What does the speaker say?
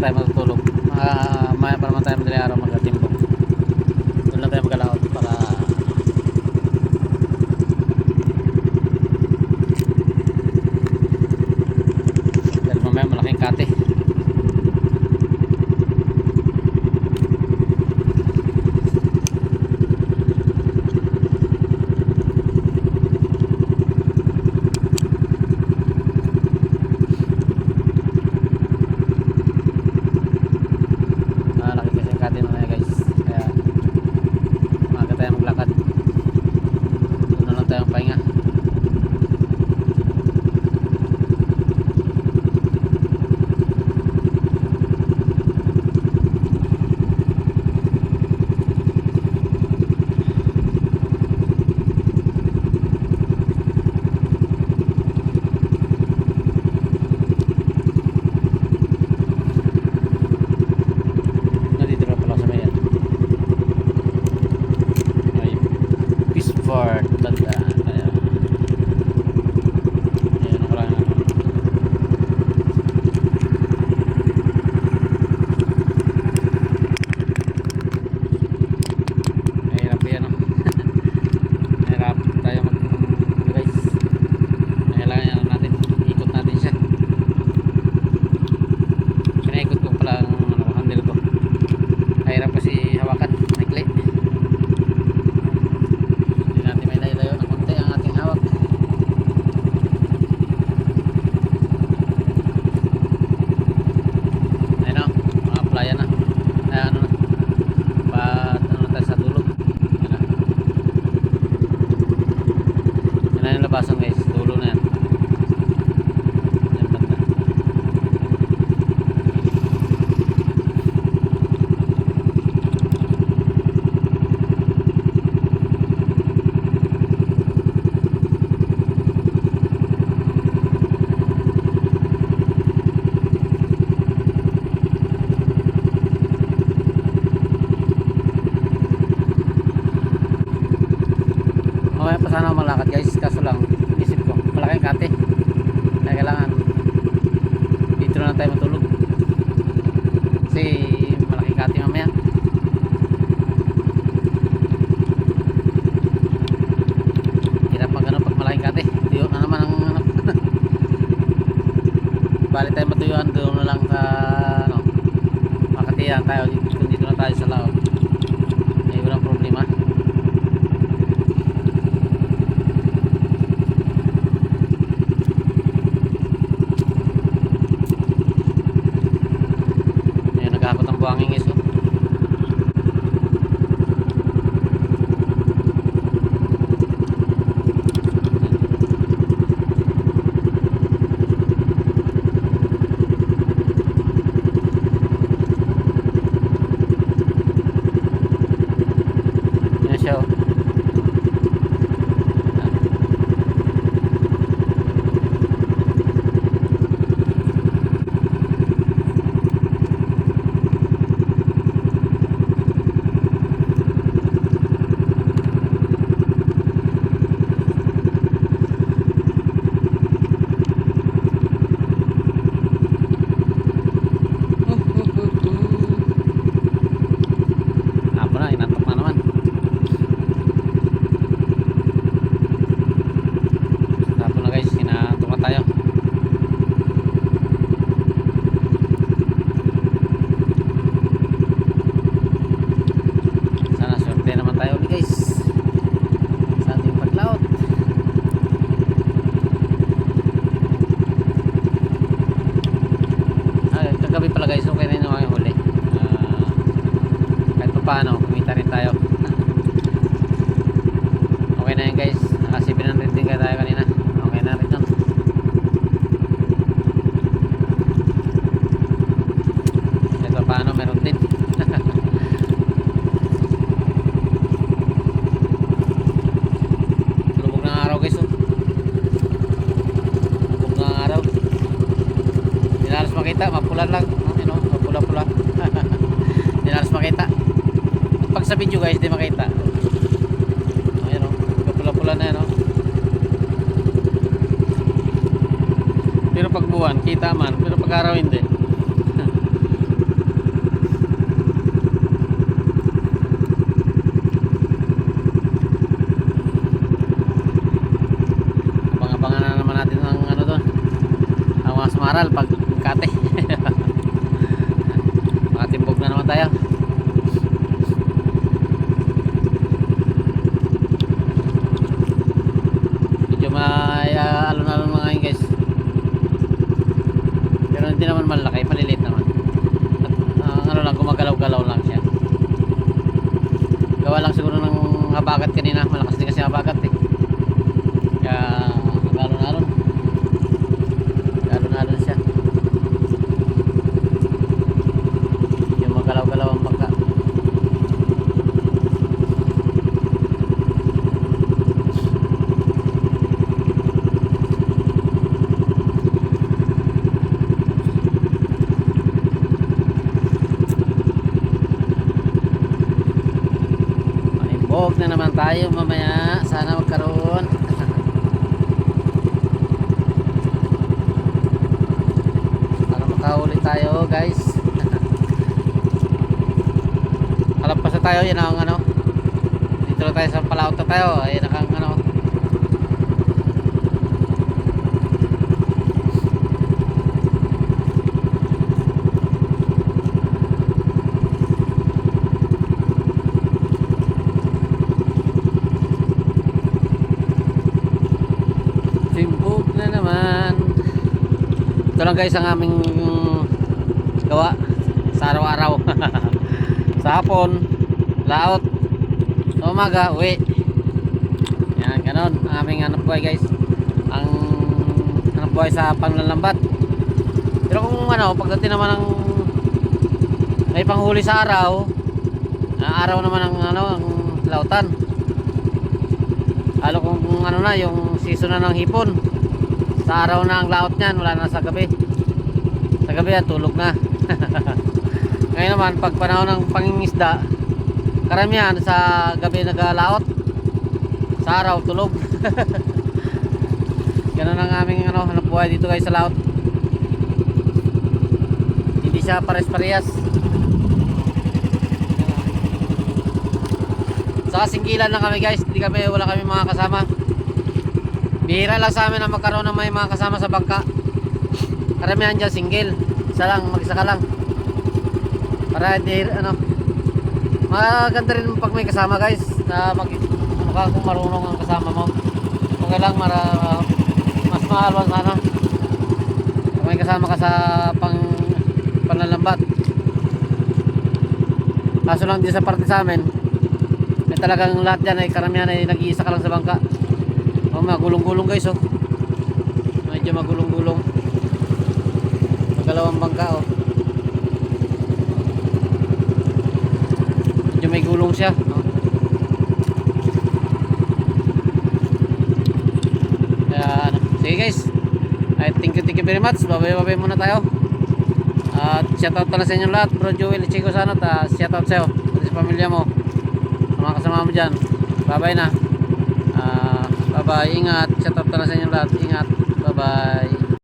tayo matutulog. Maya pa naman tayo madaling araw magkatimbong. Doon lang tayo magkalaot para dahil mamaya malaking kate. Labasan guys, dulo na yan. Yan banda. Mamaya pa sana malakad guys, kaso lang isip ko malaking kate kaya kailangan dito na tayo matulog kasi malaking kate mamaya. Hirap pag ano pag malaking kate, tuyo na naman ang ano. Bali tayo matuyuan doon na lang sa ano, makatiyan tayo dito na tayo sa laot, ay walang problema. Buhangin iso. Yan siya oh. Kagabi pala guys, okay na yung mga huli. Kahit pa paano, kumita rin tayo. Okay na yan guys, naka 700 din tayo kanina. Okay na rin yun. Kahit pa paano, meron din. Lubog ng araw guys oh. Lubog ng araw. Hindi na halos makita, mapulan lang. You know, mapula-pula. Hindi na halos makita. Pag sa video guys, di makita. Ayan o, mapula-pula na yan o. Pero pag buwan, kita man. Pero pag araw hindi. aral pag Makati. Makatimbog na naman tayo. Medyo may alon-alon mga ngayon guys. Pero hindi naman malaki, maliliit naman. At ano lang, gumagalaw-galaw lang siya. Gawa lang siguro ng habagat kanina, malakas din kasi habagat eh. Kaya alon-alon. Alon-alon siya. Yung magalaw-galaw ang bangka. Huwag na naman tayo mamaya. Sana magkaroon. Para makahuli tayo guys. Kalampas na tayo. Yan ang ano. Dito na tayo sa Palaut na tayo. Ayan ang ano. Simbog na naman. Ito lang guys ang aming gawa sa araw-araw. Sa hapon laot, sa umaga uwi. Yan, ganon ang aming hanap buhay guys. Ang hanap buhay sa panglalambat. Pero kung ano, pagdating naman ng may panghuli sa araw, araw naman ang ano, ang lautan. Lalo kung ano na, yung season na ng hipon. Sa araw na ang laot niyan, wala na sa gabi. Sa gabi yan, tulog na. Ngayon naman, pag panahon ng pangingisda, karamihan sa gabi nagalaot. Sa araw, tulog. Ganun ang aming ano, hanap buhay dito guys sa laot. Hindi siya pares-parehas. Sa singgilan lang kami guys, hindi kami, wala kami mga kasama. Bihira lang sa amin na magkaroon ng may mga kasama sa bangka. Karamihan dyan single, isa lang, mag-isa ka lang. Para hindi ano, maganda rin pag may kasama guys, na mag ano ka, kung marunong ang kasama mo. Okay lang, mas mahalwan sana kung may kasama ka sa panlalambat. Kaso lang din sa parte sa amin, talagang lahat dyan ay karamihan ay nag-iisa ka lang sa bangka. Magulong-gulong guys oh. Medyo magulong-gulong. Magalawang bangka oh. Medyo may gulong siya no? Kaya ano, sige guys. Thank you very much. Babay muna tayo. At shoutout pala sa inyo lahat. Bro Joel Chico Sanot, shoutout sa'yo at sa pamilya mo, mga kasama mo dyan. Bye na. Bye bye, ingat. Shoutout na sa inyo lahat. Ingat. Bye bye.